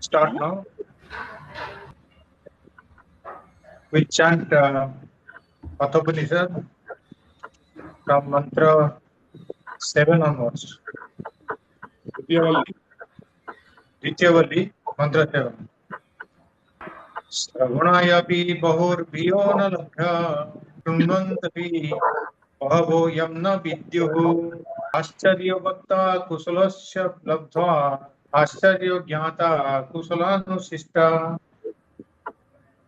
Start now. We chant Katho Upanishad from mantra 7 onwards. Dityavalli, mantra 7. Sravunayapi bahurbhiyo na labhya Shruण्वन्तपि bahavo yamna vidyuhu Ascharyo bhakta kusalasya labdhva Ascharyo jnata kusalanusishta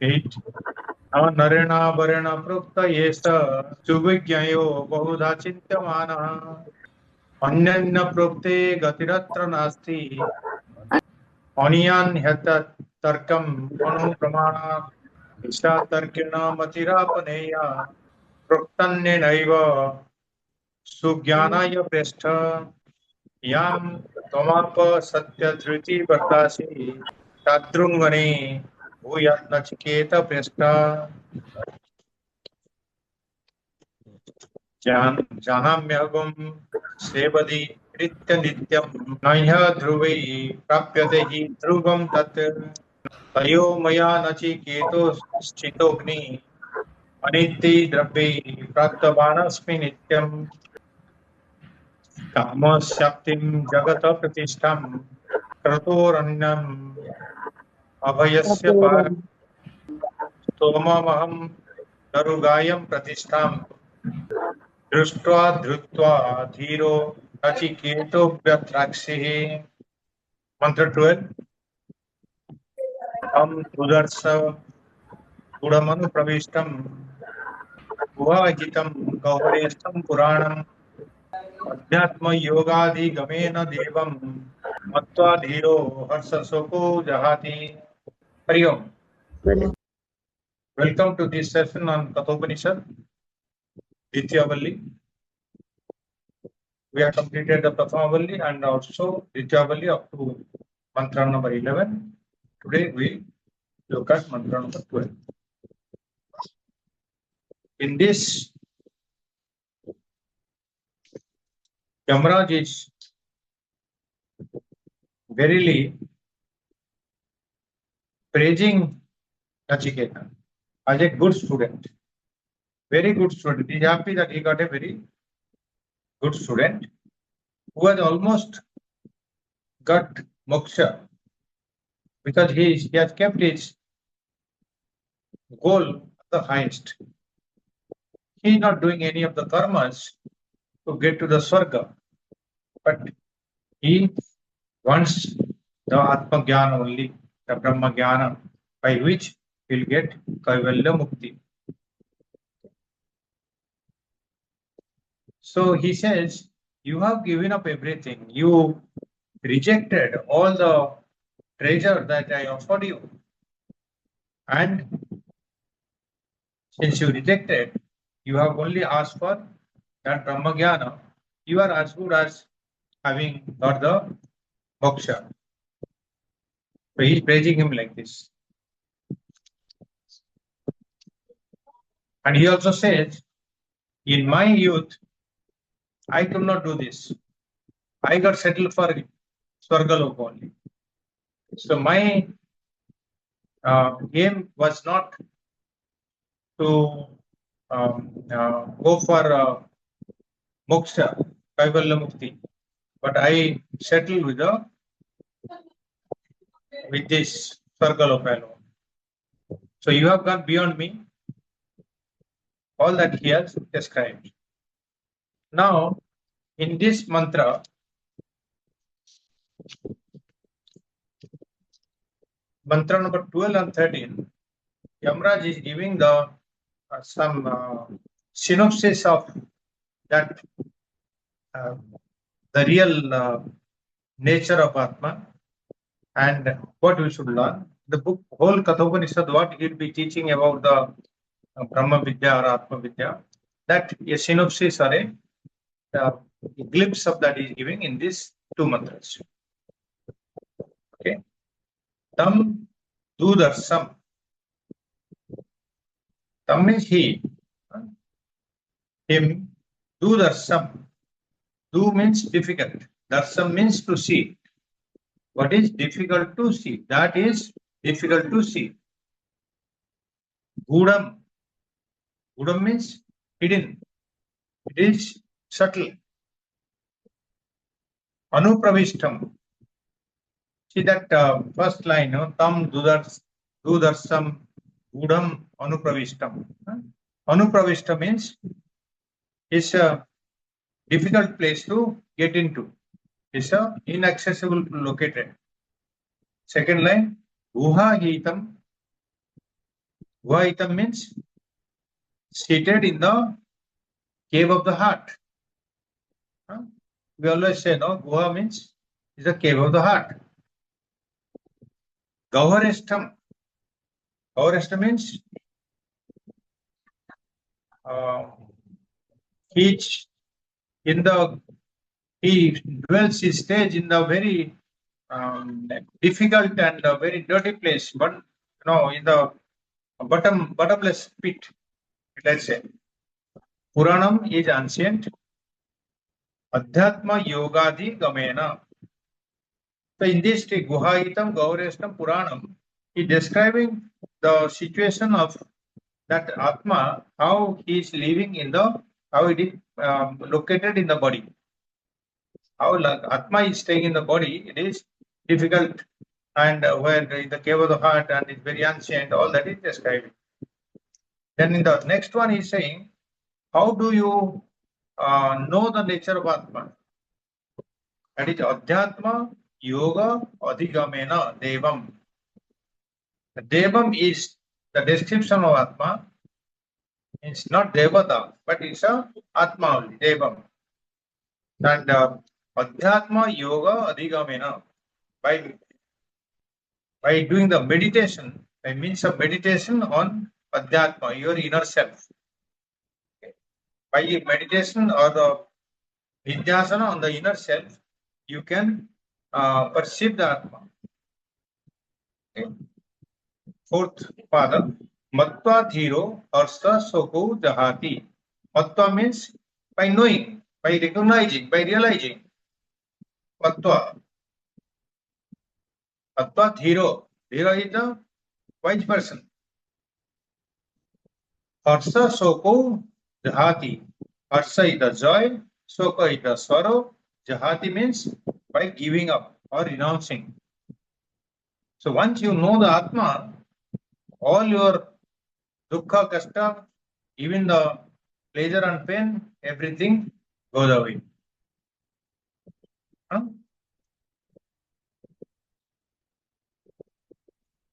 8. नरेणा वरेण प्रोक्त येष सुविज्ञयो बहुधा चिन्त्यमानः अन्यन्न प्रोक्ते गतिरत्र नास्ति अनियान् ह्यतर्कम् अनुप्रमाणात् ईशातर्केण मतिरापनेया प्रोक्तन्येनैव सुज्ञानाय प्रेष्ठ यां त्वमाप सत्यधृति वर्तासि तादृङ्गने भूयात् नचिकेत प्रेष्ठ जानाम्यहं सेवदि नित्यं नह्य ध्रुवै प्राप्यते हि ध्रुवं तत् तयो मया नचिकेतो स्थितोऽग्नि अनित्ये द्रव्ये प्राप्तवानस्मि नित्यं कामस्याप्तिं जगत प्रतिष्ठां क्रतोरन्यम् अभयस्य पार स्तोममहं दरुगायं प्रतिष्ठां दृष्ट्वा धृत्वा धीरो नचिकेतो व्यथ्राक्षिः मंत्र 12 हम उदर्श गुणमनु प्रविष्टम गुहाहितं गौरेष्ठं पुराणम् अध्यात्म योगादि गमेन देवं मत्वा धीरो हर्षशोको जहाति हरि ओम welcome to this session on Kathopanishad Dityavalli. We have completed the Prathamalli and also Dityavalli up to mantra number 11. Today we look at mantra number 12. In this, Yamaraj is verily praising Nachiketa as a good student. Very good student. He is happy that he got a very good student who has almost got moksha because he has kept his goal the highest. He is not doing any of the karmas to get to the Swarga, but he wants the Atma Jnana only, the Brahma Jnana, by which he will get Kaivalya Mukti. So he says, you have given up everything. You rejected all the treasure that I offered you. And since you rejected, you have only asked for that Brahma Jnana. You are as good as having got the moksha. So he is praising him like this. And he also says, in my youth, I could not do this. I got settled for Swargalok only. So my aim was not to go for moksha, Kaivalya Mukti, but I settled with this Swargalok alone. So you have gone beyond me, all that he has described. Now, in this mantra, mantra number 12 and 13, Yamaraj is giving the some synopsis of that the real nature of Atma and what we should learn. The book, whole Katho Upanishad, what he will be teaching about the Brahma Vidya or Atma Vidya, that a synopsis or a glimpse of that is giving in these two mantras. Okay. Tam dudarsam. Tam means he. Him. Dudarsam. Du means difficult. Darsam means to see. What is difficult to see? That is difficult to see. Gudam. Gudam means hidden. It is subtle. Anupravishtam. See that first line, no? Tam dudarsam gudam anupravishtam. Anupravishtam means it's a difficult place to get into. It's a inaccessible located. Second line, guha hitam. Guha hitam means seated in the cave of the heart. We always say, no, guha means is the cave of the heart. Gaureshtam. Gaureshtam means he dwells, he stays in the very difficult and very dirty place, but in the bottomless pit, let's say. Puranam is ancient. Adhyatma yogadi gamena. So in this Guhaitam, Gaureshtam, Puranam, he is describing the situation of that Atma, how he is living in how it is located in the body. How Atma is staying in the body, it is difficult, and where in the cave of the heart, and it's very ancient, all that is describing. Then in the next one, he is saying, how do you know the nature of Atma? That is Adhyatma Yoga Adhigamena Devam. The Devam is the description of Atma. It's not Devata, but it's a Atma only, Devam. And Adhyatma Yoga Adhigamena, by doing the meditation, by means of meditation on Adhyatma, your inner self. Okay. By meditation or the Vidyasana on the inner self, you can perceive the Atma. Okay. Fourth pada, Matva Dhiro Arsa Soko Jahati. Matva means by knowing, by recognizing, by realizing. Matva. Matva Dhiro. Dhiro is the wise person. Arsa Soko Jahati. Arsa is the joy, Soka is the sorrow, Jahati means by giving up or renouncing. So once you know the Atma, all your dukkha, kashta, even the pleasure and pain, everything goes away.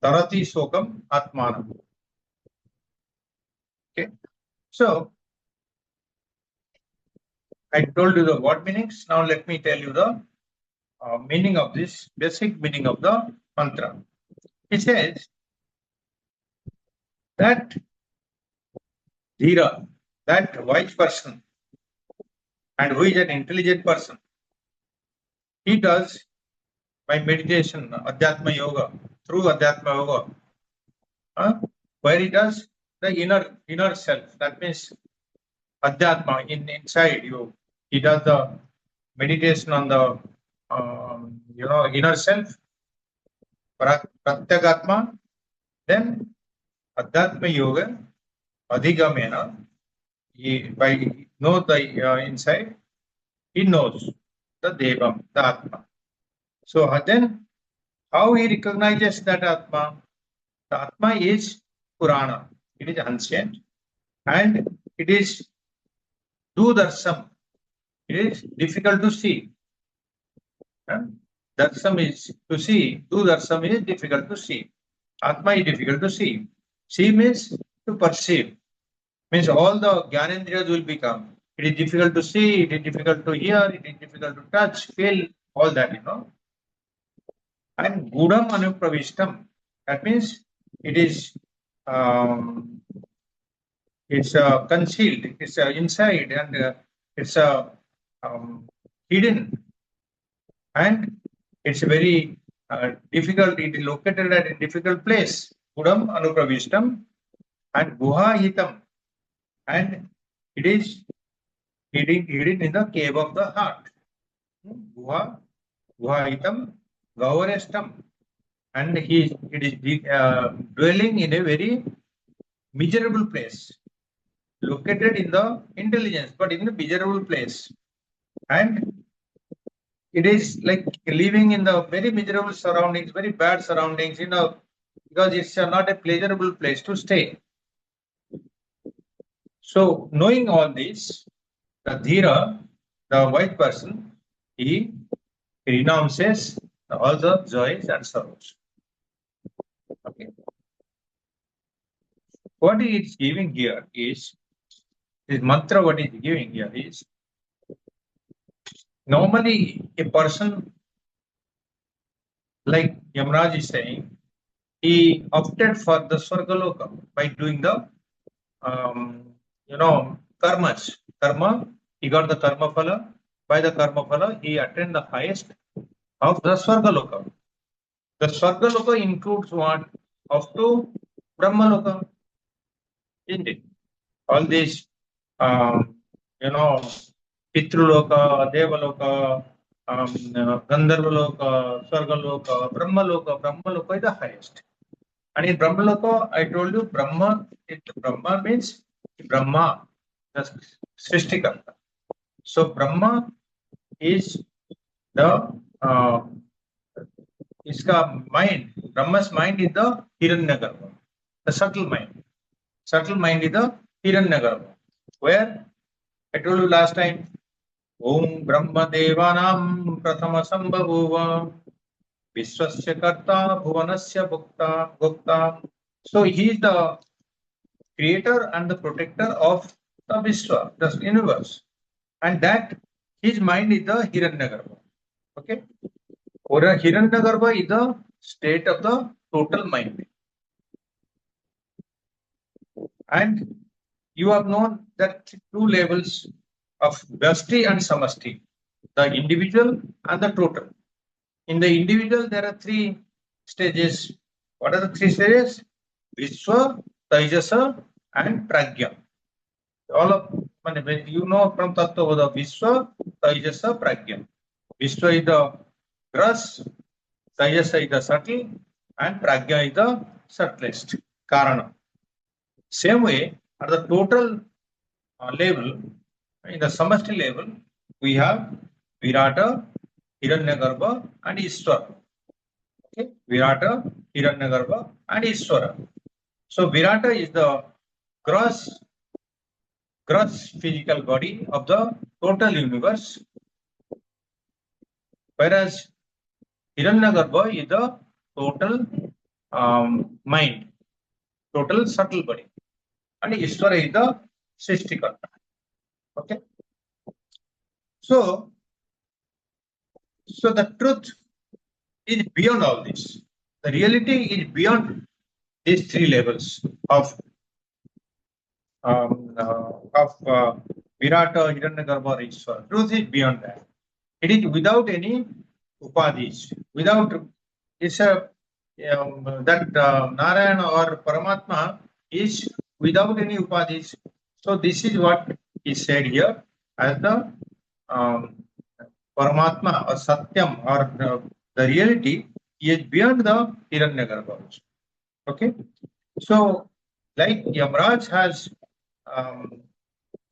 Tarati sokam atmanam. Okay. So I told you the word meanings. Now let me tell you the meaning of this, basic meaning of the mantra. It says that Dhira, that wise person, and who is an intelligent person, he does by meditation, Adhyatma Yoga, through Adhyatma Yoga, where he does the inner self. That means Adhyatma inside you. He does the meditation on the inner self, Pratyagatma, then Adhyatma Yoga, Adhigamena, by know the inside, he knows the Devam, the Atma. So then, how he recognizes that Atma? The Atma is Purana, it is ancient, and it is Dudarsam, it is difficult to see. Darsam is to see, Dudarsam is difficult to see. Atma is difficult to see. See means to perceive. Means all the Gyanendriyas will become. It is difficult to see, it is difficult to hear, it is difficult to touch, feel, all that, And Gudam Anupravishtam, that means it is concealed, it's inside, and it's hidden, and it's very difficult, it is located at a difficult place. Gudam Anupravishtam and Guha Hitam, and it is hidden in the cave of the heart. Guha Hitam Gaurestam, and it is dwelling in a very miserable place, located in the intelligence, but in a miserable place. And it is like living in the very miserable surroundings, very bad surroundings, because it's not a pleasurable place to stay. So, knowing all this, the Dhira, the white person, he renounces all the joys and sorrows. Okay. What he is giving here is, this mantra what he is giving here is, normally a person, like Yamraj is saying, he opted for the Swargaloka by doing the, karmas. Karma, he got the karma phala. By the karma phala, he attained the highest of the Swargaloka. The Swargaloka includes what? Up to Brahmaloka, isn't it? All these, um, you know, Pitraloka, Devaloka, Gandharvaloka, Swargaloka, Brahmaloka. Brahmaloka is the highest. And in Brahmaloka, I told you, Brahma means Brahma, the Srishtikarta. So Brahma is the mind. Brahma's mind is the Hiranyagarbha, the subtle mind. Subtle mind is the Hiranyagarbha, where I told you last time, Om Brahma Devanam Prathama Sambhavuva Vishwasya Karta Bhuvanasya Bhukta. So he is the creator and the protector of the Vishwa, the universe. And that his mind is the Hiranyagarbha. Okay? Or Hiranyagarbha is the state of the total mind. And you have known that two levels of Vyasti and Samasti, the individual and the total. In the individual, there are three stages. What are the three stages? Vishwa, Taijasa, and Pragya. All of, you know from Tattva, the Vishwa, Taijasa, Pragya. Vishwa is the gross, Taijasa is the subtle, and Pragya is the subtlest, Karana. Same way, at the total level, in the Samasti level, we have Virata, Hiranyagarbha, and Ishvara. Okay? Virata, Hiranyagarbha, and Ishvara. So Virata is the gross physical body of the total universe, whereas Hiranyagarbha is the total mind, total subtle body, and Ishvara is the Srishtikarta. Okay. So the truth is beyond all this. The reality is beyond these three levels of Virata, Hiranyagarbha, Ishvara. Truth is beyond that. It is without any upadhis. It's that Narayana or Paramatma is without any upadhis. So this is what is said here as the Paramatma or Satyam or the reality is beyond the Hiranyagarbha. Okay. So like Yamraj has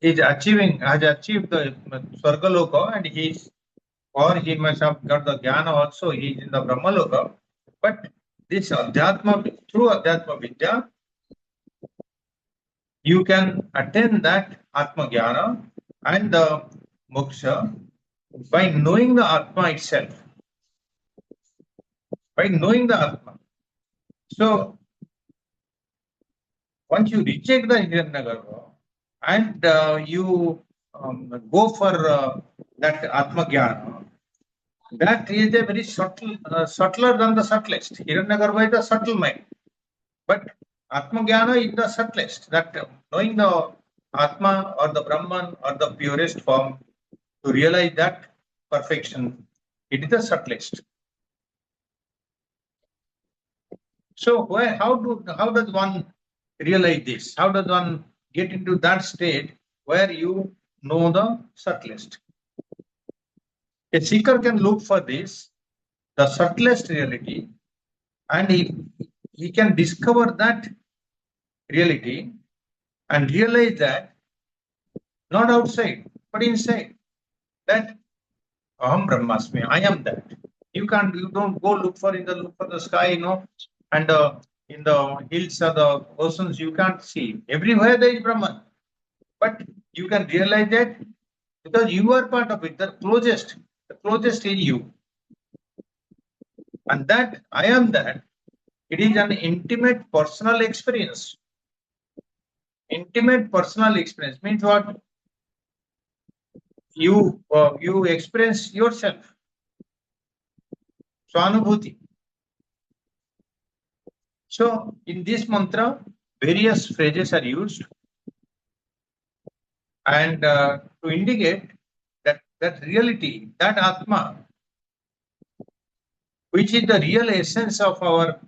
achieved the Swargaloka, and he must have got the Jnana also, he is in the Brahmaloka. But this through Adhyatma Vidya, you can attain that Atma Jnana and the Moksha by knowing the Atma itself. By knowing the Atma. So, once you reject the Hiranyagarbha and you go for that Atma Jnana, that is a very subtler than the subtlest. Hiranyagarbha is the subtle mind. But Atma Jnana is the subtlest. That knowing the Atma or the Brahman or the purest form, to realize that perfection, it is the subtlest. So how does one realize this? How does one get into that state where you know the subtlest? A seeker can look for this the subtlest reality, and he can discover that reality and realize that not outside but inside, that Aham Brahmasmi, I am that. You don't go look for the sky, and in the hills or the oceans, you can't see. Everywhere there is Brahman. But you can realize that because you are part of it, the closest is you. And that I am that, it is an intimate personal experience. Intimate personal experience means what? You experience yourself. Swanubhuti. So in this mantra, various phrases are used, and to indicate that reality, that Atma, which is the real essence of our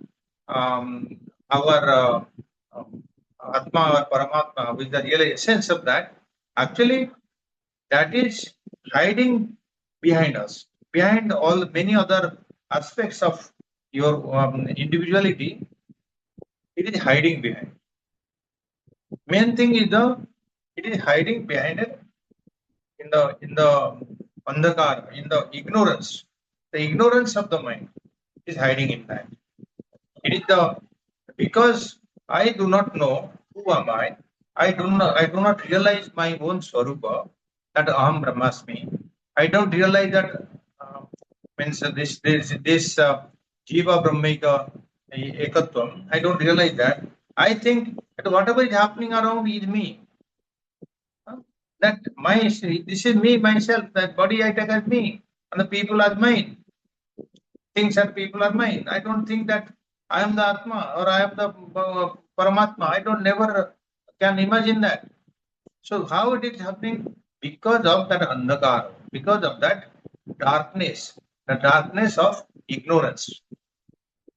um, Atma or Paramatma, which is the real essence of that, actually that is hiding behind us, behind all many other aspects of your individuality. It is hiding behind. Main thing is it is hiding behind it in the andhakar, in the ignorance. The ignorance of the mind is hiding in that. It is the because I do not know who am I. I do not realize my own swarupa, that aham brahmasmi. I don't realize that uh, means this jiva brahmika ekatvam. I don't realize that. I think that whatever is happening around is me. That this is me myself. That body I take as me, and the people are mine. Things and people are mine. I don't think that I am the Atma or I am the Paramatma. I don't never can imagine that. So how it is happening? Because of that andhakar, because of that darkness, the darkness of ignorance,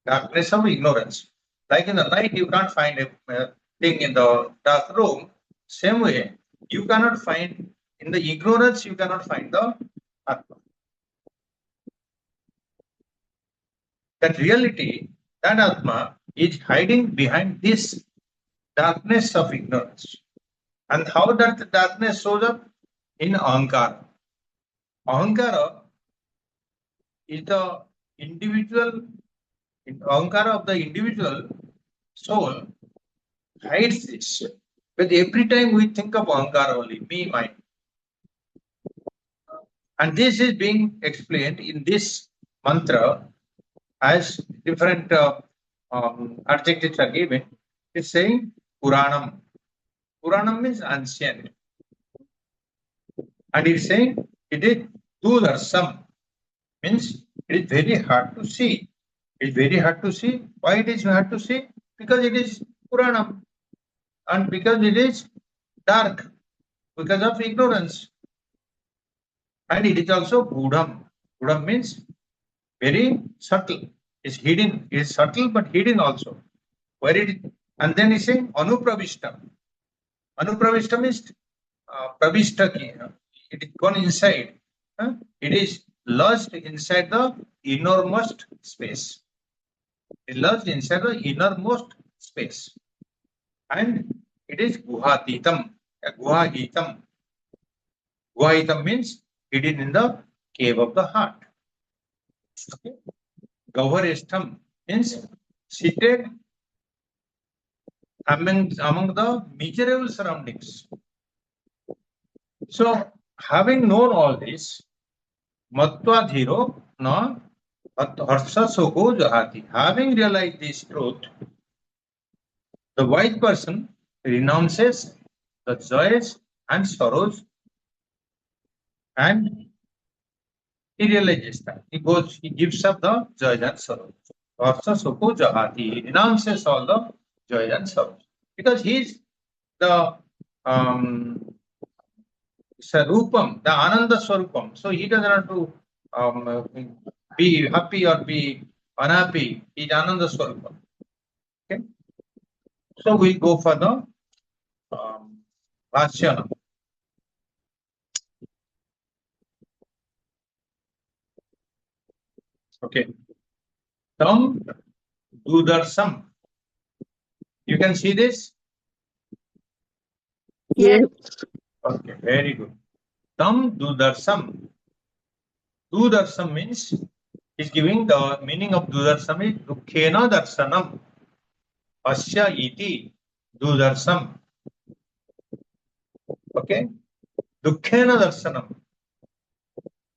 darkness of ignorance. Like in the night, you can't find a thing in the dark room. Same way, you cannot find in the ignorance. You cannot find the Atma. That reality, that Atma, is hiding behind this darkness of ignorance. And how that darkness shows up? In Ahankara. Ahankara is the individual, Ahankara of the individual soul hides this. But every time we think of Ahankara only, me, mine. And this is being explained in this mantra as different adjectives are given. It's saying Puranam. Puranam means ancient. And it's saying it is Dudarsam, means it is very hard to see. It's very hard to see. Why it is hard to see? Because it is Puranam and because it is dark, because of ignorance. And it is also Gudam. Gudam means very subtle. It's hidden. It's subtle but hidden also. Where it and then he's saying Anupravishtam. Anupravishtam is Pravishta ki. It is gone inside. It is lodged inside the innermost space. It is lodged inside the innermost space. And it is Guhatitam. Guhahitam. Guhahitam means hidden in the cave of the heart. Okay. Gavarestham means seated among the miserable surroundings. So, having known all this, Matva Dhiro na Harsha Soko Jahati. Having realized this truth, the wise person renounces the joys and sorrows, and he realizes that. He gives up the joys and sorrows. Harsha Soko Jahati. He renounces all the joys and sorrows. Because he is the Sarupam, the Ananda Swarupam. So he doesn't have to be happy or be unhappy. He is Ananda Swarupam. Okay. So we'll go for the Bhashya. Okay. Tam Dudarsam. You can see this? Yes. Okay, very good. Tam Dudarsam. Dudarsam means, is giving the meaning of Dudarsam is Dukkhena Darsanam. Asya iti Dudarsam. Okay. Dukkhena Darsanam.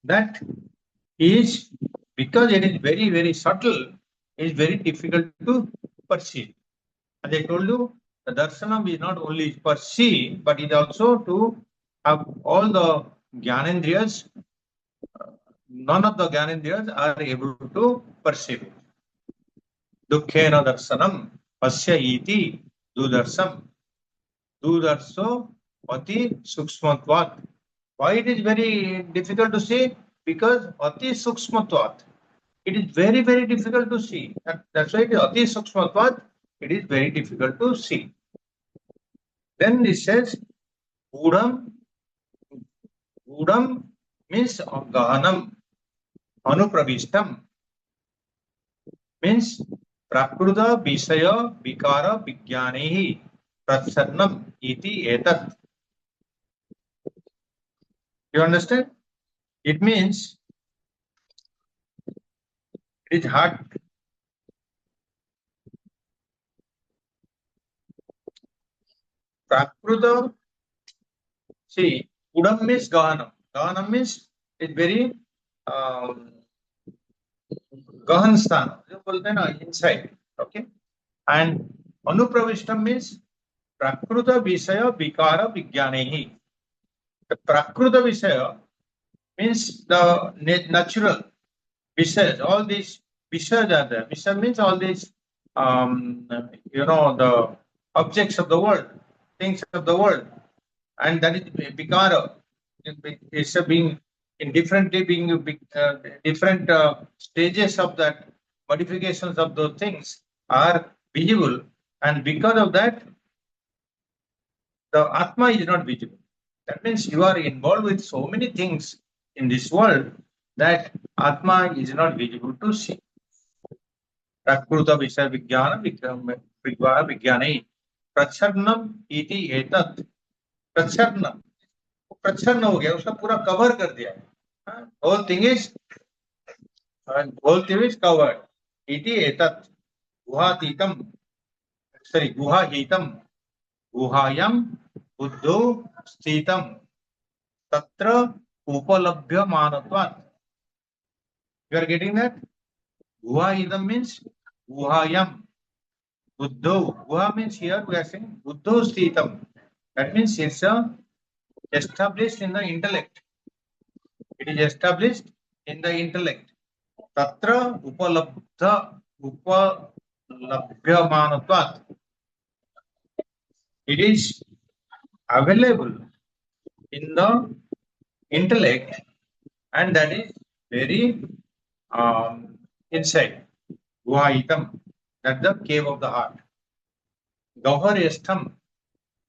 That is, because it is very, very subtle, it is very difficult to perceive. As I told you, the darshanam is not only perceive, but it also to have all the Gyanendriyas. None of the Gyanendriyas are able to perceive it. Dukkhena darshanam pasya iti dudarsam. Dudarso ati sukshmatvat. Why it is very difficult to see? Because ati sukshmatvat. It is very, very difficult to see. That's why it is ati sukshmatvat. It is very difficult to see. Then it says Gudam. Gudam means Gahanam. Anupravishtam means Prakruta Visaya Vikara Vijnanehi Pratsannam iti etat. You understand? It means it is hard. Prakruta, see, Gudam means Gahanam. Gahanam means it's very Gahan Sthan. जो बोलते हैं ना inside. Okay. And Anupravishtam means Prakruta Visaya Vikara Vijnanehi. The Prakruta Visaya means the natural Visayas. All these Visayas are there. Visaya means all these, the objects of the world, things of the world. And that is Vikara. It's being in differently being different stages of that modifications of those things are visible, and because of that the Atma is not visible. That means you are involved with so many things in this world that Atma is not visible to see. Prakruta Visaya Vijnana Vigvara Vijnane Pracharnam iti etat. Pracharnam. प्रच्छन्न हो गया, उसका पूरा cover कर दिया है. Whole thing is covered. इति एतत् गुहातीतम, sorry, गुहाहीतम, गुहायम बुद्धो स्थितम तत्र उपलभ्यमानत्वात्. You are getting that? Guhahitam means guhayam buddho. Guha means here we are saying buddho sthitam. That means it's established in the intellect. It is established in the intellect. Tatra upalabhyamanatvat. It is available in the intellect, and that is very inside. Guhaitam, that's the cave of the heart. Gavarestham,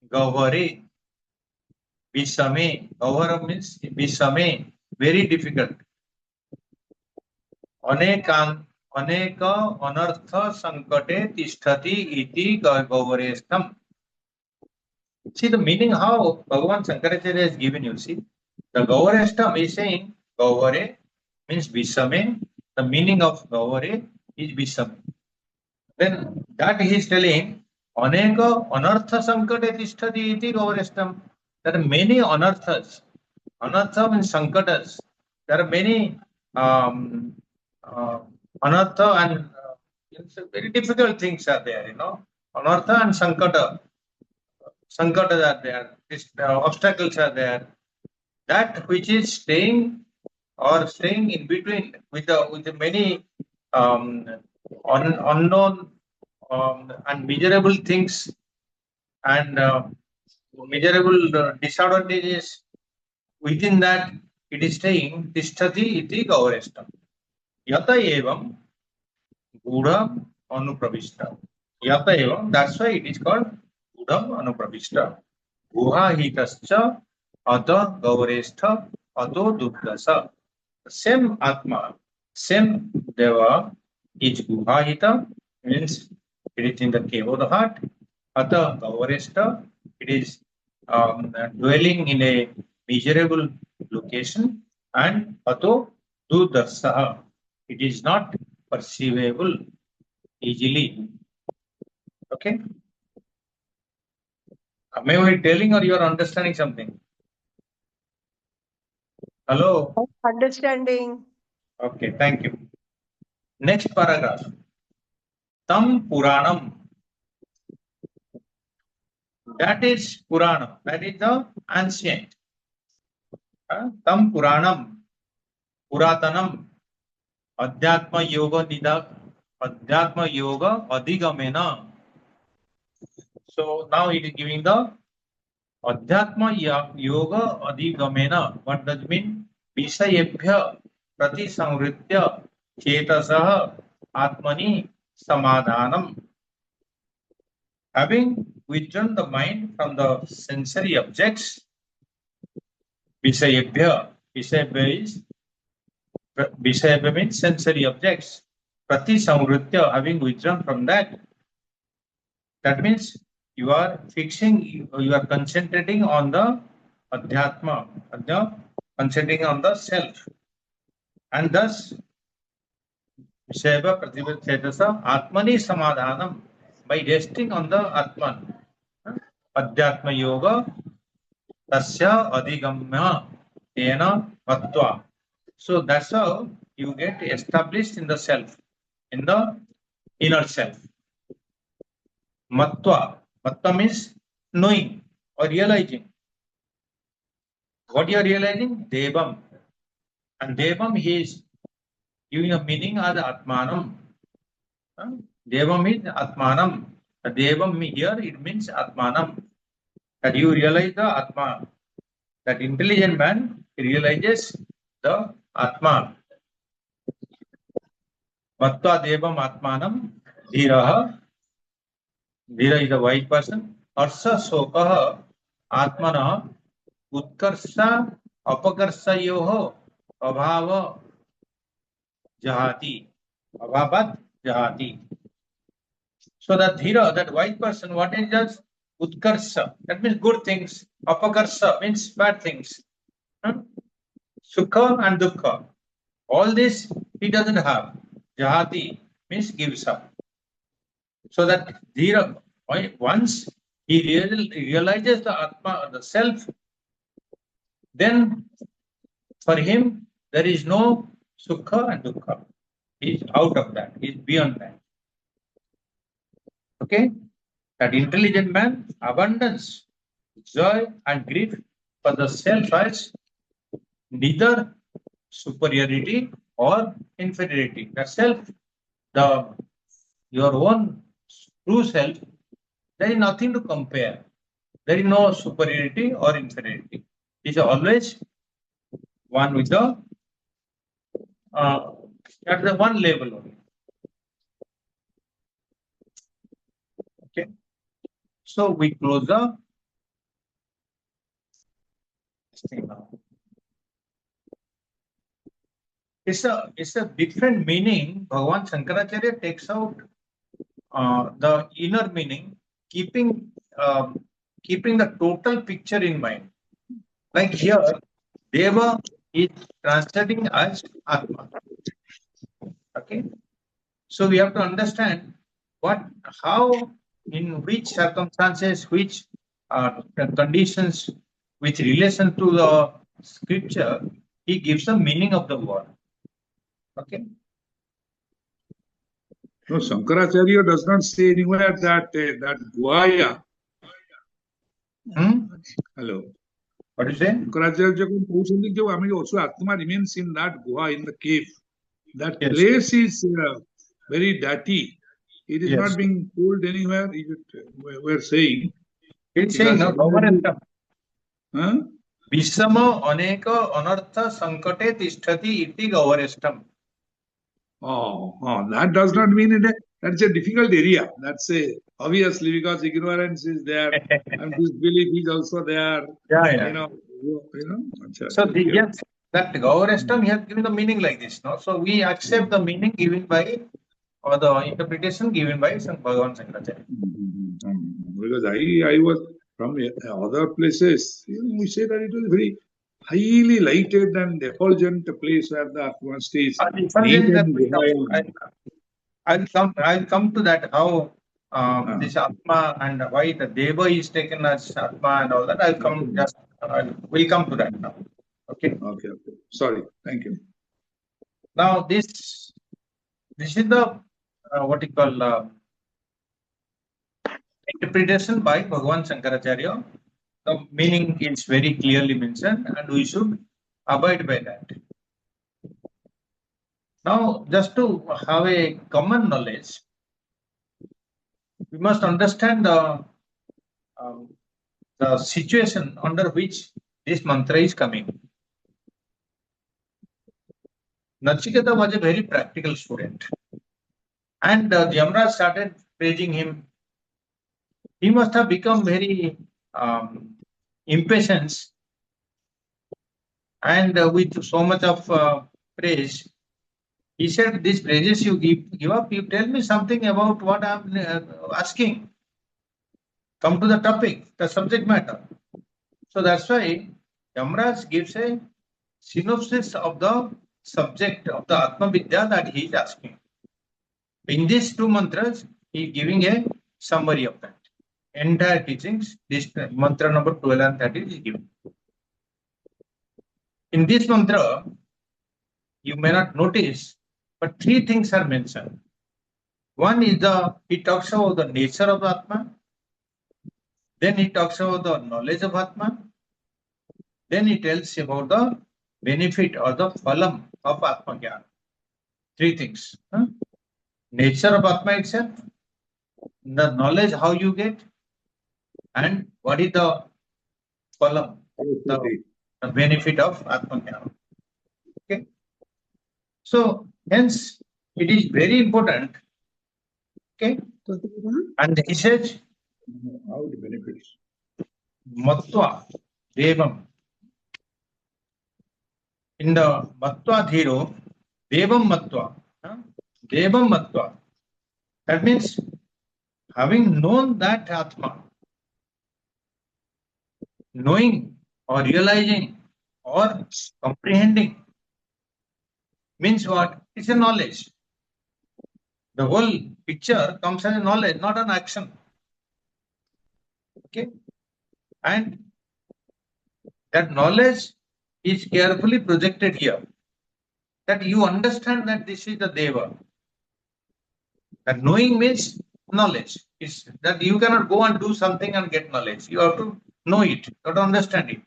Gavare, Visame. Gavara means Visame, very difficult. अनेक अनर्थ संकटे तिष्ठति इति गौरेस्थम. See the meaning how Bhagavan Shankaracharya has given you. See, the Gaureshtam is saying Gaure means Visame. The meaning of Gaure is Visame. Then that he is telling Aneka Anartha Sankate Tishtati iti Gaureshtam. There are many anarthas. Anartha means Sankatas. There are many anartha and very difficult things are there, Anartha and Sankata. Sankatas are there, obstacles are there. That which is staying in between with the many unknown and miserable things and miserable disadvantages, within that it is staying tishtati iti gaureshtam. Yata evam gudha anupravishta. Yata evam, that's why it is called gudha anupravishta. Guha hitascha ata gaurestha ato duddasa. The same Atma Same Deva is Guhahita, means it is in the cave of the heart. Atha Gavaresta, it is dwelling in a miserable location. And Atho Dudarsaha, it is not perceivable easily. Okay? Am I telling or you are understanding something? Hello? Understanding. Okay, thank you. Next paragraph. Tam Puranam. That is Puranam. That is the ancient. Tam Puranam. Puratanam. Adhyatma Yoga Nida. Adhyatma Yoga Adhigamena. So now it is giving the Adhyatma Yoga Adhigamena. What does it mean? Visayebhya Prati Samritya Chetasah Atmani Samadhanam. Having withdrawn the mind from the sensory objects, Visayebhya. Visayebhya means sensory objects. Prati Samritya, having withdrawn from that. That means you are fixing, you are concentrating on the Adhyatma, concentrating on the self. And thus, Visayabha Pratibhya Atmani Samadhanam, by resting on the Atman. Adhyatma Yoga Tasya Adhigamya Tena Vatva. So that's how you get established in the self, in the inner self. Matva. Matva means knowing or realizing. What you are realizing? Devam. And Devam is giving a meaning as Atmanam. Devam is Atmanam. The Devam here, it means Atmanam. That you realize the Atma. That intelligent man realizes the Atma. Matva Devam Atmanam Dhiraha. Dhira is a wise person. Arsa Sokaha Atmana Utkarsa Apakarsayoho Abhava Jahati. Abhavat Jahati. So that Dhira, that wise person, what is that? Utkarsa. That means good things. Apakarsa means bad things. Sukha and Dukkha. All this he doesn't have. Jahati means gives up. So that Dhira, once he realizes the Atma, the self, then for him there is no Sukha and Dukkha. He is out of that. He is beyond that. Okay? That intelligent man, abundance, joy and grief for the self has neither superiority or inferiority. The self, your own true self, there is nothing to compare. There is no superiority or inferiority. It is always one with the at the one level only. Okay. So we close the thing now. It's a different meaning. Bhagavan Shankaracharya takes out the inner meaning, keeping the total picture in mind. Like here, Deva is translating as Atma. Okay, so we have to understand how, in which circumstances, which conditions, with relation to the scripture, he gives the meaning of the word. Okay. No, Shankaracharya does not say anywhere that Guaya. Hello. What do you say? Shankaracharya also Atma remains in that Guha, in the cave. That Yes. place is very dirty. It is Yes. not being told anywhere. We're saying. It's saying no. Visama aneka anartha sankate tisthati iti gavarestam. Oh, that does not mean that's a difficult area. That's obviously because ignorance is there and disbelief is also there. Yeah. You know. So yes, That Gaurashtam, he has given the meaning like this. No? So we accept the meaning given by, or the interpretation given by Bhagavan Shankaracharya. Because I was from other places, we say that it was very highly lighted and effulgent place where the Atma stays. I'll come to that, how this Atma and why the Deva is taken as Atma and all that. We'll come to that now. Okay. Okay. Sorry. Thank you. Now this is the what you call interpretation by Bhagavan Shankaracharya. The meaning is very clearly mentioned, and we should abide by that. Now, just to have a common knowledge, we must understand the situation under which this mantra is coming. Nachiketa was a very practical student, and Yamraj started praising him. He must have become very impatient, and with so much of praise, he said, "These praises you give up. You tell me something about what I'm asking. Come to the topic, the subject matter." So that's why Yamraj gives a synopsis of the subject of the Atma Vidya that he is asking. In these two mantras, he is giving a summary of that. Entire teachings, this mantra number 12 and 13 is given. In this mantra, you may not notice, but three things are mentioned. One is he talks about the nature of Atma. Then he talks about the knowledge of Atma. Then he tells about the benefit or the phalam of Atma Jnana. Three things. Nature of Atma itself, the knowledge how you get, and what is the phalam, the benefit of Atma Jnana. Okay. So hence it is very important. Okay. And he says, how it benefits. Matva Devam. In the Matva Dhiro, Devam Matva. Devam Matva. That means having known that Atma, knowing or realizing or comprehending means what? It's a knowledge. The whole picture comes as a knowledge, not an action. Okay. And that knowledge is carefully projected here. That you understand that this is the Deva. That knowing means knowledge. It's that you cannot go and do something and get knowledge. You have to know it. You have to understand it.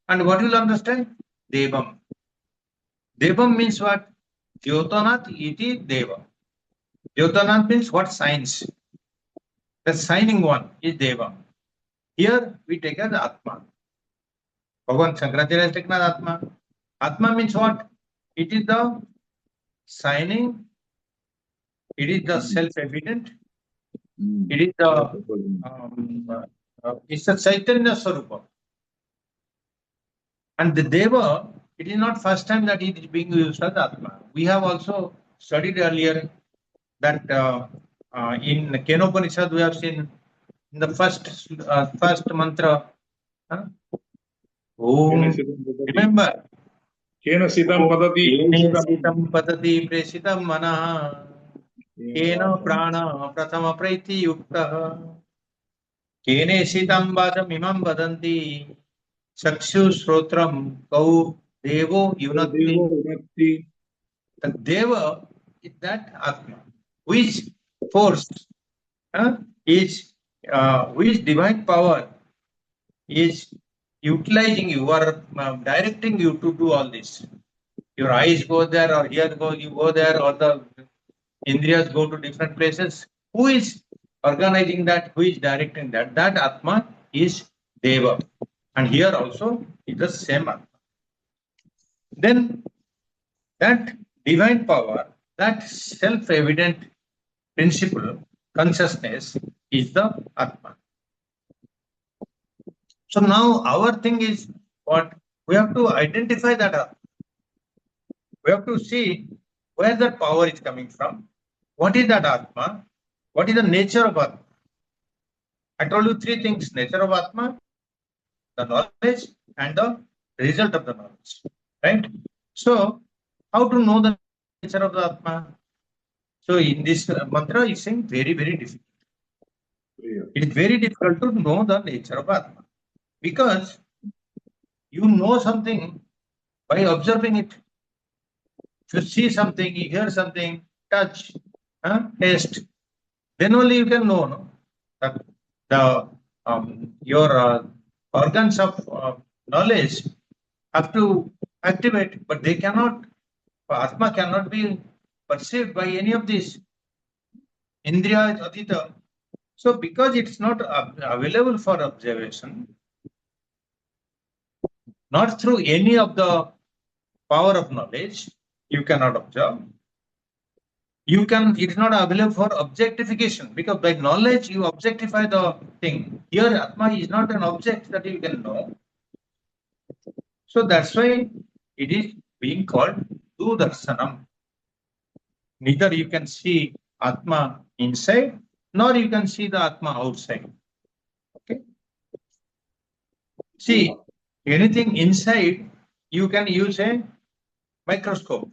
And what you will understand? Devam. Devam means what? Jyotanat iti Deva. Jyotanat means what? Science. The shining one is Deva. Here we take as Atma. Bhagavan Shankaracharya has taken as Atma. Atma means what? It is the shining, it is the self-evident, it is the it's the Chaitanya Swarupa. And the Deva, it is not first time that it is being used as Atma. We have also studied earlier that in Katho Upanishad we have seen in the first mantra. Remember? Kena sitam padati presitam manaha kena prana prathama praiti yuktaha kene sitam vacham imam vadanti chakshu shrotram kau devo yunati. The Deva is that Atma, which force which divine power is utilizing you or directing you to do all this. Your eyes go there, or here you go there, or the Indriyas go to different places. Who is organizing that? Who is directing that? That Atma is Deva. And here also is the same Atma. Then that divine power, that self-evident principle, consciousness is the Atma. So now our thing is what? We have to identify that Atma. We have to see where that power is coming from. What is that Atma? What is the nature of Atma? I told you three things: nature of Atma, the knowledge, and the result of the knowledge. Right? So, how to know the nature of the Atma? So, in this mantra is saying very, very difficult. Yeah. It is very difficult to know the nature of Atma because you know something by observing it. If you see something, you hear something, touch, taste, then only you can know, no? That the your organs of knowledge have to activate, but they cannot. Atma cannot be perceived by any of these indriya adhita. So, because it's not available for observation, not through any of the power of knowledge, you cannot observe. You can, it is not available for objectification because by knowledge you objectify the thing. Here, Atma is not an object that you can know. So that's why it is being called Dudarsanam. Neither you can see Atma inside, nor you can see the Atma outside. Okay. See, anything inside, you can use a microscope.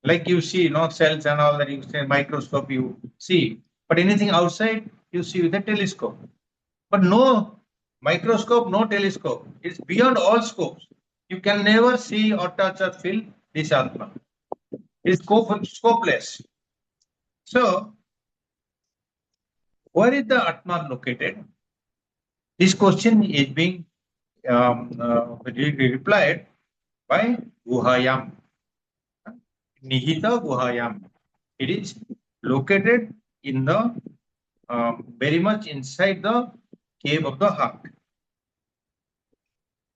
Like you see, cells and all that, you say microscope, you see. But anything outside, you see with a telescope. But no microscope, no telescope. It's beyond all scopes. You can never see or touch or feel this Atma. It's scopeless. So, where is the Atma located? This question is being replied by Guhayam. Nihita Guhayam. It is located in the very much inside the cave of the heart.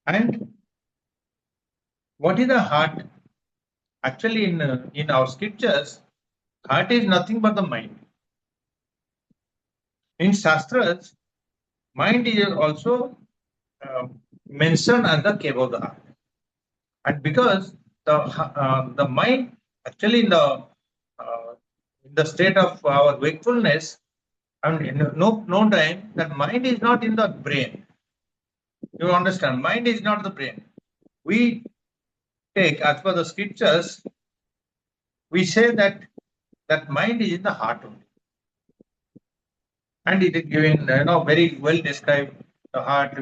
And what is the heart? Actually, in our scriptures, heart is nothing but the mind. In Shastras, mind is also mentioned as the cave of the heart. And because the mind, actually in the state of our wakefulness, and in no time, that mind is not in the brain. You understand? Mind is not the brain. We take, as per the scriptures, we say that mind is in the heart only. And it is given, very well described, the heart,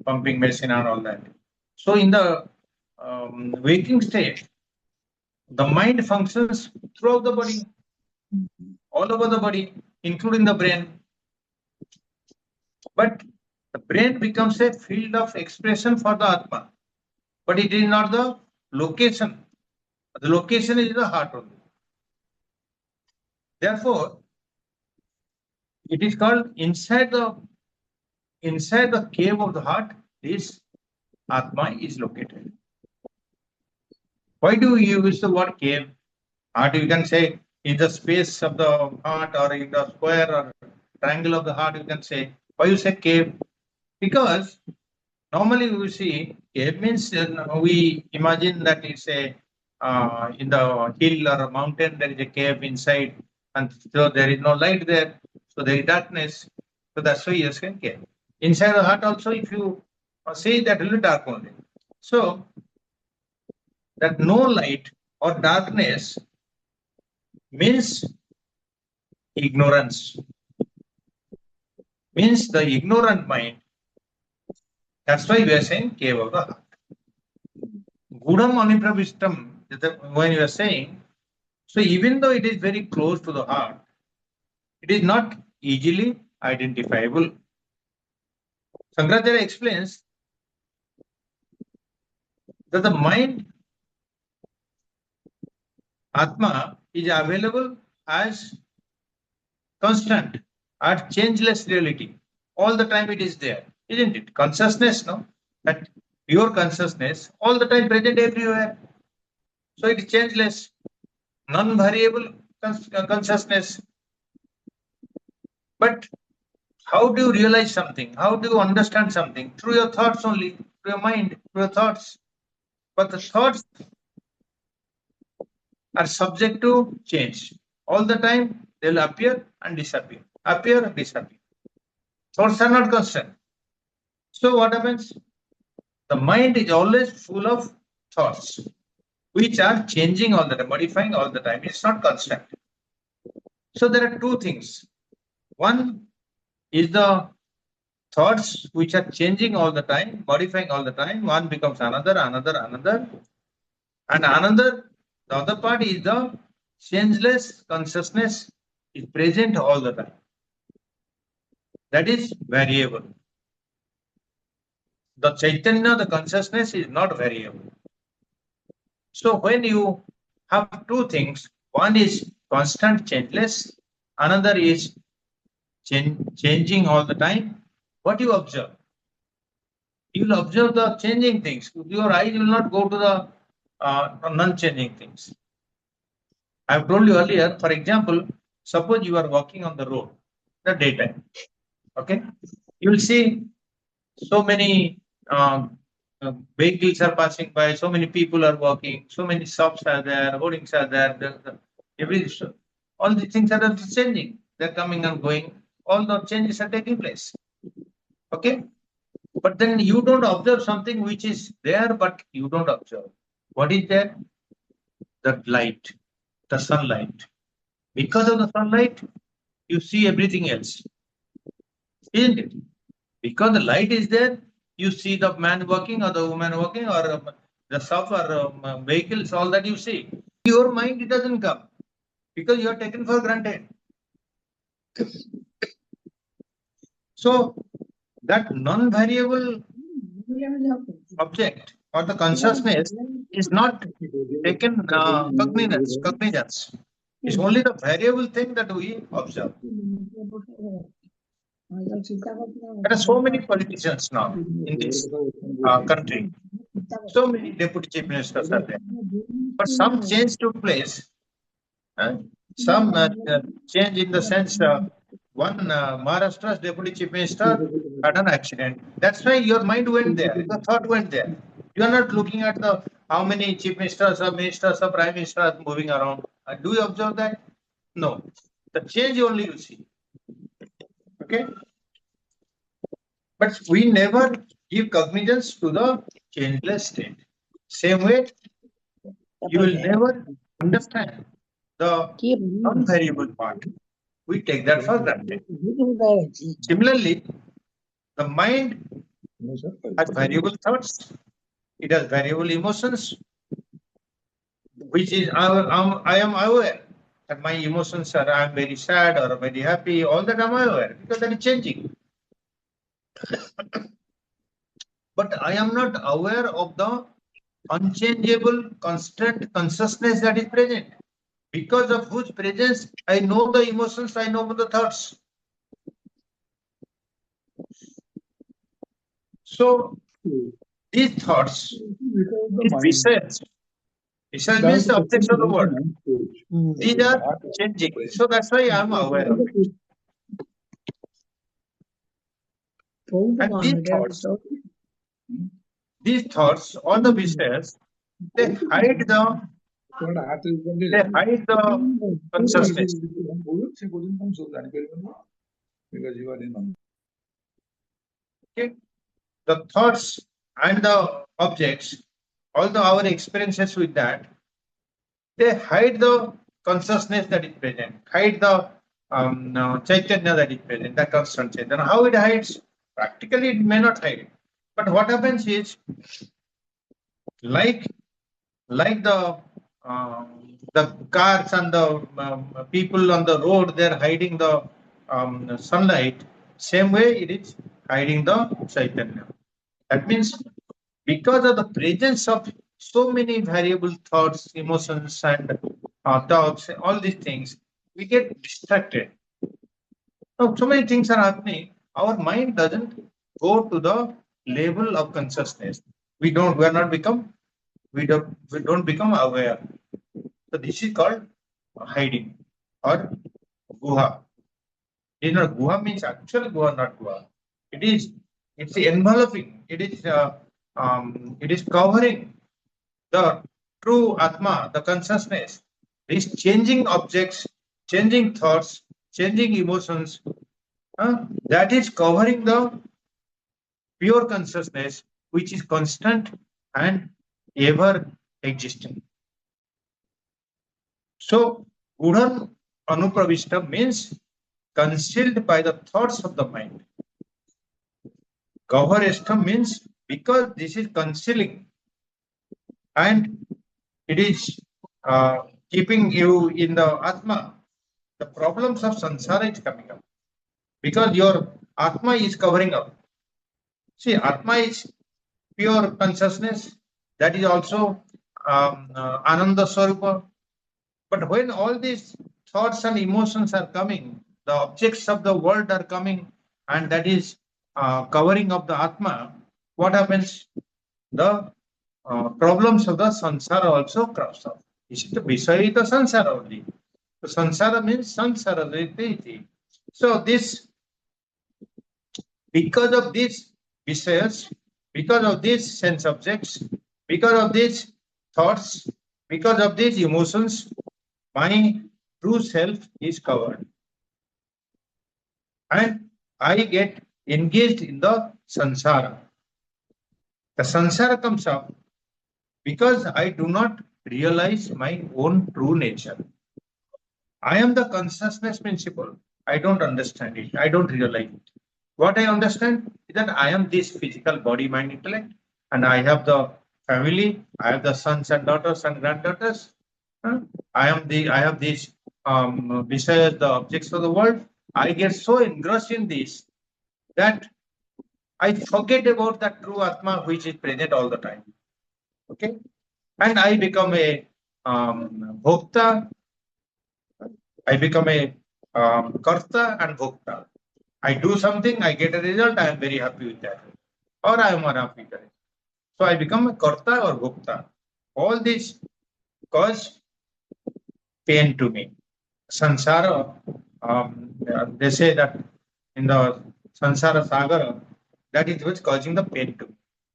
pumping machine and all that. So in the waking state, the mind functions throughout the body, all over the body, including the brain. But the brain becomes a field of expression for the Atma. But it is not the location. The location is the heart only. Therefore, it is called inside the cave of the heart, this Atma is located. Why do we use the word cave? Heart, you can say, in the space of the heart or in the square or triangle of the heart, you can say. Why you say cave? Because normally we see cave means we imagine that it's a in the hill or a mountain, there is a cave inside, and so there is no light there, so there is darkness. So that's why you say cave. Inside the heart also, if you see, that will be dark only. So that no light or darkness means ignorance, means the ignorant mind. That's why we are saying cave of the heart. Gudam anipravishtam, when you are saying, so even though it is very close to the heart, it is not easily identifiable. Shankaracharya explains that the mind, Atma, is available as constant, as changeless reality. All the time it is there, isn't it? Consciousness, no? That pure consciousness, all the time present everywhere. So it is changeless, non-variable consciousness. But how do you realize something? How do you understand something? Through your thoughts only, through your mind, through your thoughts. But the thoughts are subject to change. All the time they will appear and disappear, appear and disappear. Thoughts are not constant. So what happens? The mind is always full of thoughts, which are changing all the time, modifying all the time. It's not constant. So there are two things. One is the thoughts which are changing all the time, modifying all the time. One becomes another, another. And another, the other part is the changeless consciousness is present all the time. That is variable. The Chaitanya, the consciousness is not variable. So when you have two things, one is constant changeless, another is changing all the time, what you observe? You will observe the changing things. Your eyes will not go to the non-changing things. I have told you earlier, for example, suppose you are walking on the road, the daytime, okay? You will see so many vehicles are passing by, so many people are walking, so many shops are there, hoardings are there, all these things are changing. They're coming and going. All the changes are taking place. Okay? But then you don't observe something which is there, but you don't observe. What is there? The light, the sunlight. Because of the sunlight, you see everything else. Isn't it? Because the light is there, you see the man working or the woman working or the shop or vehicles, all that you see. Your mind, it doesn't come because you are taken for granted. So that non-variable object or the consciousness is not taken cognizance. It's only the variable thing that we observe. There are so many politicians now in this country. So many deputy chief ministers are there. But some change took place. Some change in the sense one Maharashtra's deputy chief minister had an accident. That's why your mind went there. Your thought went there. You are not looking at the how many chief ministers or prime ministers are moving around. Do you observe that? No. The change only you see. Okay. But we never give cognizance to the changeless state. Same way, you will never understand the non-variable part. We take that for granted. Similarly, the mind has variable thoughts, it has variable emotions, which is I am aware that my emotions are I am very sad or very happy, all that I am aware because that is changing. But I am not aware of the unchangeable, constant consciousness that is present, because of whose presence I know the emotions, I know the thoughts. So these thoughts, these visayas means the objects of the world. These are changing. So that's why I am aware of it. And these thoughts, all the visayas, they hide the consciousness. Okay? The thoughts and the objects, all our experiences with that, they hide the consciousness that is present, hide the chaitanya that is present, the constant chaitanya. How it hides? Practically, it may not hide. But what happens is, like the cars and the people on the road, they're hiding the sunlight. Same way, it is hiding the chaitanya. That means because of the presence of so many variable thoughts, emotions, and thoughts, all these things, we get distracted. Now, so many things are happening. Our mind doesn't go to the level of consciousness. We don't become aware. So this is called hiding or guha. You know, guha means actual guha, not guha. It's enveloping. It is covering the true atma, the consciousness. these changing objects, changing thoughts, changing emotions, that is covering the pure consciousness, which is constant and ever existing. So, Gudhan Anupravishta means concealed by the thoughts of the mind. Gavareshta means because this is concealing and it is keeping you in the Atma, the problems of samsara is coming up because your Atma is covering up. See, Atma is pure consciousness, that is also Ananda Swarupa. But when all these thoughts and emotions are coming, the objects of the world are coming, and that is covering up the Atma, what happens? The problems of the samsara also crops up. Is it the Visaya the samsara only? The samsara means samsara. So this, because of these Visayas, because of these sense objects, because of these thoughts, because of these emotions, my true self is covered. And I get engaged in the samsara. The samsara comes up because I do not realize my own true nature. I am the consciousness principle. I don't understand it. I don't realize it. What I understand is that I am this physical body, mind, intellect, and I have the family. I have the sons and daughters and granddaughters. I have these desires, the objects of the world. I get so engrossed in this that I forget about that true Atma which is present all the time. Okay, and I become a bhokta. I become a karta and bhokta. I do something, I get a result, I am very happy with that, or I am unhappy with it. So I become a karta or bhokta. All this cause pain to me. Sansara, they say that in the Sansara Sagara, that is what's causing the pain to me.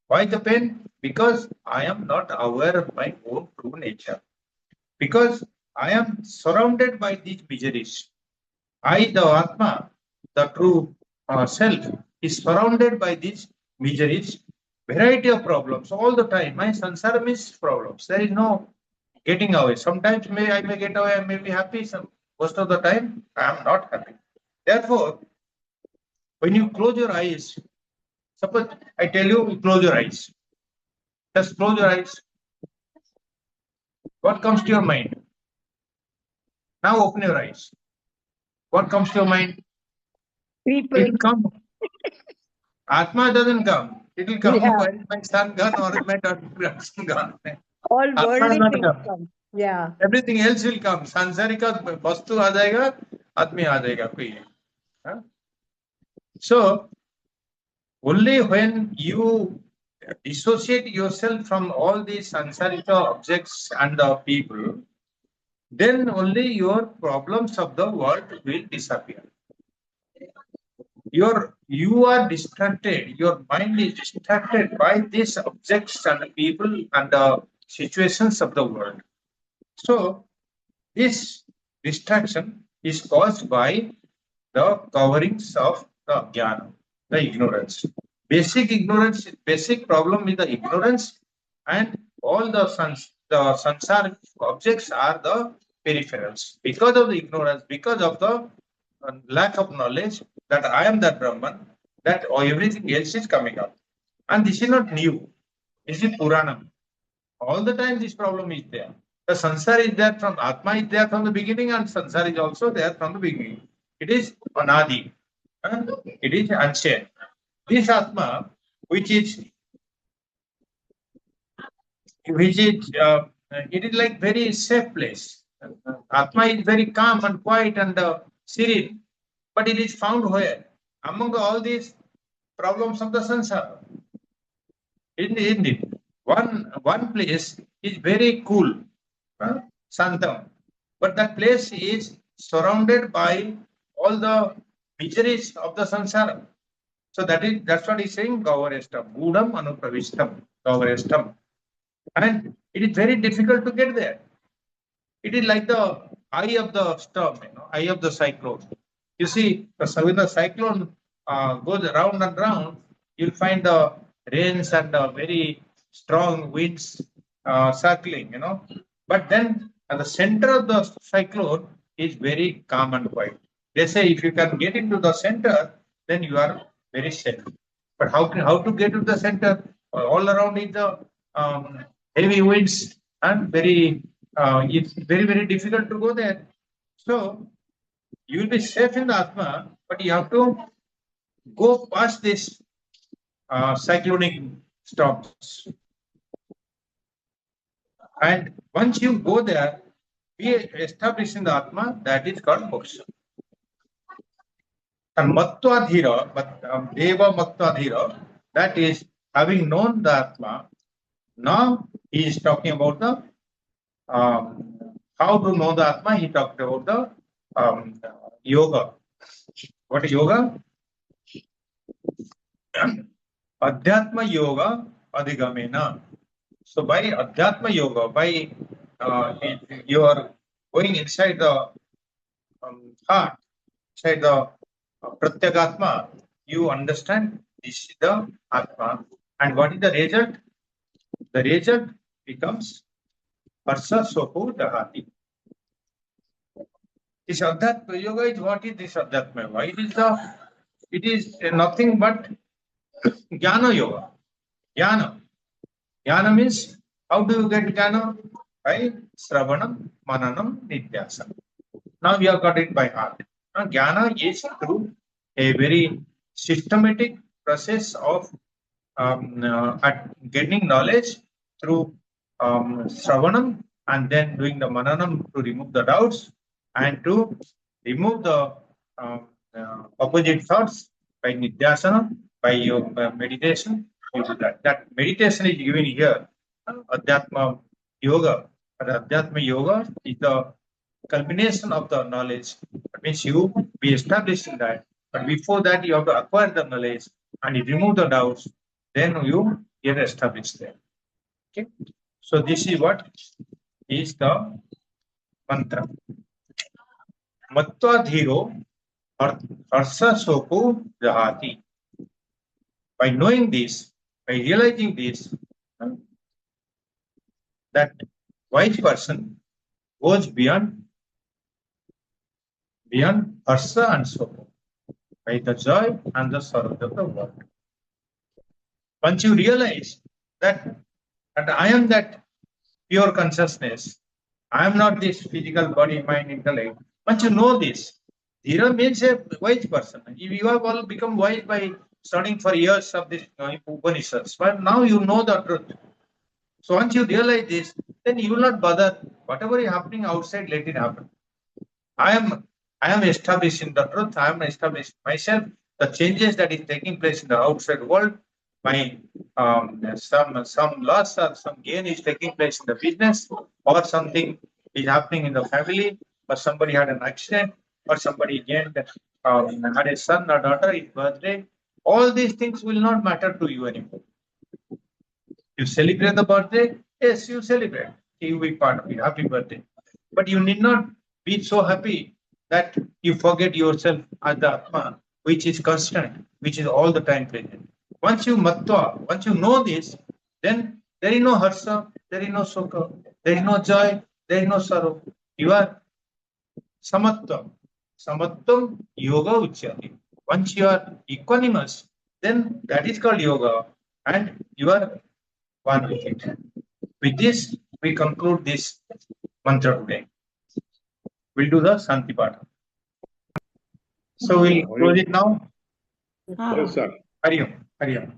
Why the pain? Because I am not aware of my own true nature. Because I am surrounded by these miseries. I, the Atma, the true self, is surrounded by these miseries, variety of problems all the time. My sansara means problems. There is no getting away. Sometimes I may get away, I may be happy. Most of the time, I am not happy. Therefore, when you close your eyes, suppose I tell you, close your eyes. Just close your eyes. What comes to your mind? Now open your eyes. What comes to your mind? People. It will come. Atma doesn't come. It will come Yeah. when my son gone or my grandson gone. All Atma will worldly not things come. come. Yeah. Everything else will come. सांसारिक वस्तु आ जाएगा, आदमी आ जाएगा कोई. So only when you dissociate yourself from all these sansarika objects and the people, then only your problems of the world will disappear. You are distracted, your mind is distracted by these objects and people and the situations of the world. So this distraction is caused by the coverings of the jnana, the ignorance. Basic problem is the ignorance, and all the sansar objects are the peripherals. Because of the ignorance, because of the lack of knowledge that I am that Brahman, that everything else is coming up. And this is not new. This is Puranam. All the time this problem is there. The sansar is there from Atma is there from the beginning, and sansar is also there from the beginning. It is anadi. It is unchanged. This Atma, which is it is like very safe place. Atma is very calm and quiet and serene, but it is found where? Among all these problems of the sansara. Isn't it? One place is very cool, Santam, but that place is surrounded by all the miseries of the samsara. So that's what he's saying, Gavarestam, Gudam Anupravistam, Gavarestam. And it is very difficult to get there. It is like the eye of the storm, eye of the cyclone. You see, when the cyclone goes round and round, you'll find the rains and very strong winds circling, But then at the center of the cyclone is very calm and quiet. They say if you can get into the center, then you are very safe. But how to get to the center? All around is the heavy winds and it's very difficult to go there. So you will be safe in the Atma, but you have to go past this cyclonic storms. And once you go there, we establish in the Atma, that is called moksha. And Mattva-dhira, Deva Mattva-dhira, that is having known the Atma. Now he is talking about the how to know the Atma. He talked about the yoga. What is yoga? Adhyatma yoga adhigamena. So by Adhyatma yoga, by you are going inside the heart, inside the Pratyagatma, you understand this is the Atma. And what is the result? The result becomes Harsa Soho Dahati. This Adhyatma yoga is what is this Adhyatma yoga? It is nothing but Jnana yoga. Jnana means, how do you get jnana? By Sravanam, Mananam, Nidhyasana. Now we have got it by heart. Now jnana is through a very systematic process of getting knowledge through Sravanam and then doing the Mananam to remove the doubts and to remove the opposite thoughts by Nidhyasana, by your meditation. You do that. That meditation is given here, Adhyatma yoga. Adhyatma yoga is the culmination of the knowledge. That means you be established in that. But before that, you have to acquire the knowledge and you remove the doubts. Then you get established there. Okay. So this is what is the mantra. Mattva dhiro harsa soko jahati. By knowing this, by realizing this, that wise person goes beyond harsa and soko, by the joy and the sorrow of the world. Once you realize that I am that pure consciousness, I am not this physical body, mind, intellect. Once you know this, dhira means a wise person. You have all become wise by studying for years of this Upanishads, but now you know the truth. So once you realize this, then you will not bother. Whatever is happening outside, let it happen. I am established in the truth. I am established myself. The changes that is taking place in the outside world, by some loss or some gain is taking place in the business, or something is happening in the family, or somebody had an accident, or somebody gained had a son or daughter, his birthday. All these things will not matter to you anymore. You celebrate the birthday, yes, you celebrate. You will be part of it. Happy birthday. But you need not be so happy that you forget yourself as the Atma, which is constant, which is all the time present. Once you know this, then there is no harsa, there is no sukha, there is no joy, there is no sorrow. You are samatvam. Samatvam yoga uchyati. Once you are equanimous, then that is called yoga, and you are one with it. With this, we conclude this mantra today. We'll do the Santi Pata. So we'll close it now. Yes, sir. Hari Om. Hari Om.